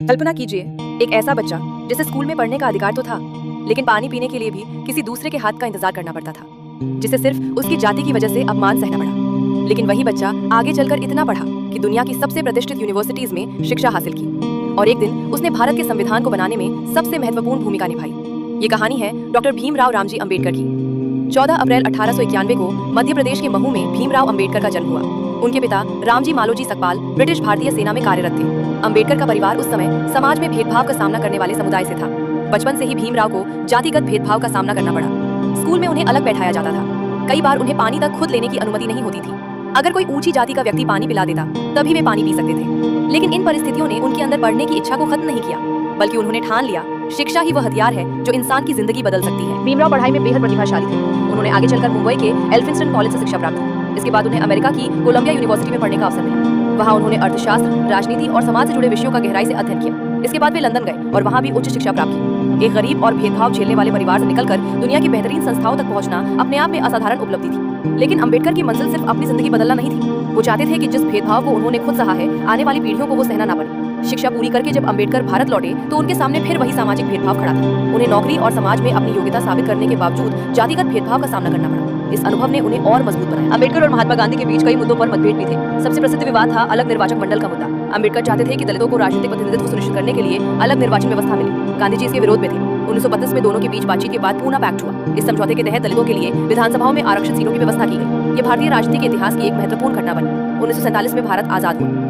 कल्पना कीजिए, एक ऐसा बच्चा जिसे स्कूल में पढ़ने का अधिकार तो था, लेकिन पानी पीने के लिए भी किसी दूसरे के हाथ का इंतजार करना पड़ता था, जिसे सिर्फ उसकी जाति की वजह से अपमान सहना पड़ा। लेकिन वही बच्चा आगे चलकर इतना पढ़ा कि दुनिया की सबसे प्रतिष्ठित यूनिवर्सिटीज में शिक्षा हासिल की और एक दिन उसने भारत के संविधान को बनाने में सबसे महत्वपूर्ण भूमिका निभाई। ये कहानी है डॉक्टर भीमराव रामजी अम्बेडकर की। 14 अप्रैल 1891 को मध्य प्रदेश के महू में भीमराव अम्बेडकर का जन्म हुआ। उनके पिता रामजी मालोजी सकपाल ब्रिटिश भारतीय सेना में कार्यरत थे। अम्बेडकर का परिवार उस समय समाज में भेदभाव का सामना करने वाले समुदाय से था। बचपन से ही भीमराव को जातिगत भेदभाव का सामना करना पड़ा। स्कूल में उन्हें अलग बैठाया जाता था। कई बार उन्हें पानी तक खुद लेने की अनुमति नहीं होती थी। अगर कोई ऊंची जाति का व्यक्ति पानी पिला देता तभी वे पानी पी सकते थे। लेकिन इन परिस्थितियों ने उनके अंदर पढ़ने की इच्छा को खत्म नहीं किया, बल्कि उन्होंने ठान लिया शिक्षा ही वह हथियार है जो इंसान की जिंदगी बदल सकती है। भीमराव पढ़ाई में बेहद प्रतिभाशाली थे। उन्होंने आगे चलकर मुंबई के एल्फिंस्टन कॉलेज से शिक्षा प्राप्त की। इसके बाद उन्हें अमेरिका की कोलंबिया यूनिवर्सिटी में पढ़ने का अवसर मिला। वहाँ उन्होंने अर्थशास्त्र, राजनीति और समाज से जुड़े विषयों का गहराई से अध्ययन किया। इसके बाद वे लंदन गए और वहाँ भी उच्च शिक्षा प्राप्त की। एक गरीब और भेदभाव झेलने वाले परिवार से निकलकर दुनिया की बेहतरीन संस्थाओं तक पहुँचना अपने आप में असाधारण उपलब्धि थी। लेकिन अम्बेडकर की मंजिल सिर्फ अपनी जिंदगी बदलना नहीं थी। वो चाहते थे कि जिस भेदभाव को उन्होंने खुद सहा है, आने वाली पीढ़ियों को वो सहना ना पड़े। शिक्षा पूरी करके जब अम्बेडकर भारत लौटे तो उनके सामने फिर वही सामाजिक भेदभाव खड़ा था। उन्हें नौकरी और समाज में अपनी योग्यता साबित करने के बावजूद जातिगत भेदभाव का सामना करना पड़ा। इस अनुभव ने उन्हें और मजबूत बनाया। अम्बेडकर और महात्मा गांधी के बीच कई मुद्दों पर मतभेद भी थे। सबसे प्रसिद्ध विवाद था अलग निर्वाचक मंडल का मुद्दा। अम्बेडकर चाहते थे कि दलितों को राजनीतिक प्रतिनिधित्व सुनिश्चित करने के लिए अलग निर्वाचन व्यवस्था मिले। गांधी जी इसके विरोध में थे। 1932 में दोनों के बीच बातचीत के बाद पूना पैक्ट हुआ। इस समझौते के तहत दलितों के लिए विधानसभाओं में आरक्षित सीटों की व्यवस्था की गई। ये भारतीय राजनीति के इतिहास की एक महत्वपूर्ण घटना बनी। 1947 में भारत आजाद हुआ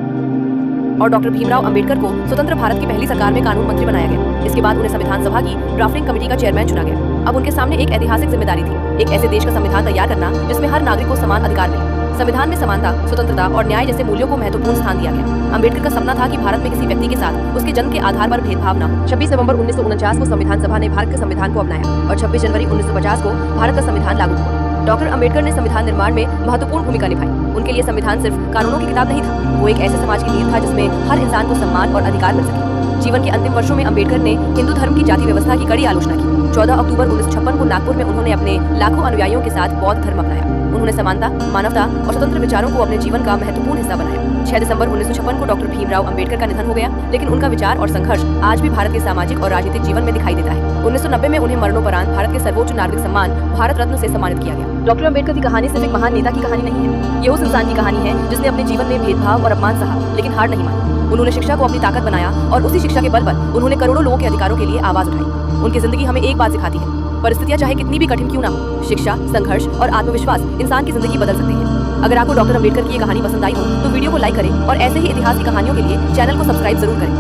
और डॉक्टर भीमराव अम्बेडकर को स्वतंत्र भारत की पहली सरकार में कानून मंत्री बनाया गया। इसके बाद उन्हें संविधान सभा की ड्राफ्टिंग कमेटी का चेयरमैन चुना गया। अब उनके सामने एक ऐतिहासिक जिम्मेदारी थी, एक ऐसे देश का संविधान तैयार करना जिसमें हर नागरिक को समान अधिकार मिले। संविधान में समानता, स्वतंत्रता और न्याय जैसे मूल्यों को महत्वपूर्ण स्थान दिया गया। अम्बेडकर का सपना था कि भारत में किसी व्यक्ति के साथ उसके जन्म के आधार पर भेदभाव न हो। 26 नवंबर 1949 को संविधान सभा ने भारत के संविधान को अपनाया और 26 जनवरी 1950 को भारत का संविधान लागू हुआ। डॉक्टर अम्बेडकर ने संविधान निर्माण में महत्वपूर्ण भूमिका निभाई। उनके लिए संविधान सिर्फ कानूनों की किताब नहीं था, वो एक ऐसे समाज की नींव था जिसमें हर इंसान को सम्मान और अधिकार मिल सके। जीवन के अंतिम वर्षों में अम्बेडकर ने हिंदू धर्म की जाति व्यवस्था की कड़ी आलोचना की। 14 अक्टूबर 1956 को नागपुर में उन्होंने अपने लाखों अनुयायियों के साथ बौद्ध धर्म अपनाया। उन्होंने समानता, मानवता और स्वतंत्र विचारों को अपने जीवन का महत्वपूर्ण हिस्सा बनाया। 6 दिसंबर 1956 को डॉक्टर भीमराव अम्बेडकर का निधन हो गया, लेकिन उनका विचार और संघर्ष आज भी भारत के सामाजिक और राजनीतिक जीवन में दिखाई देता है। 1990 में उन्हें मरणोपरांत भारत के सर्वोच्च नागरिक सम्मान भारत रत्न से सम्मानित किया गया। डॉक्टर अम्बेडकर की कहानी सिर्फ एक महान नेता की कहानी नहीं है, ये उस इंसान की कहानी है जिसने अपने जीवन में भेदभाव और अपमान सहा, लेकिन हार नहीं मानी। उन्होंने शिक्षा को अपनी ताकत बनाया और उसी शिक्षा के बल पर उन्होंने करोड़ों लोगों के अधिकारों के लिए आवाज उठाई। उनकी जिंदगी हमें एक बात सिखाती है, परिस्थितियां चाहे कितनी भी कठिन क्यों ना हो, शिक्षा, संघर्ष और आत्मविश्वास इंसान की जिंदगी बदल सकते हैं। अगर आपको डॉक्टर अम्बेडकर की ये कहानी पसंद आई हो तो वीडियो को लाइक करें और ऐसे ही इतिहास की कहानियों के लिए चैनल को सब्सक्राइब जरूर करें।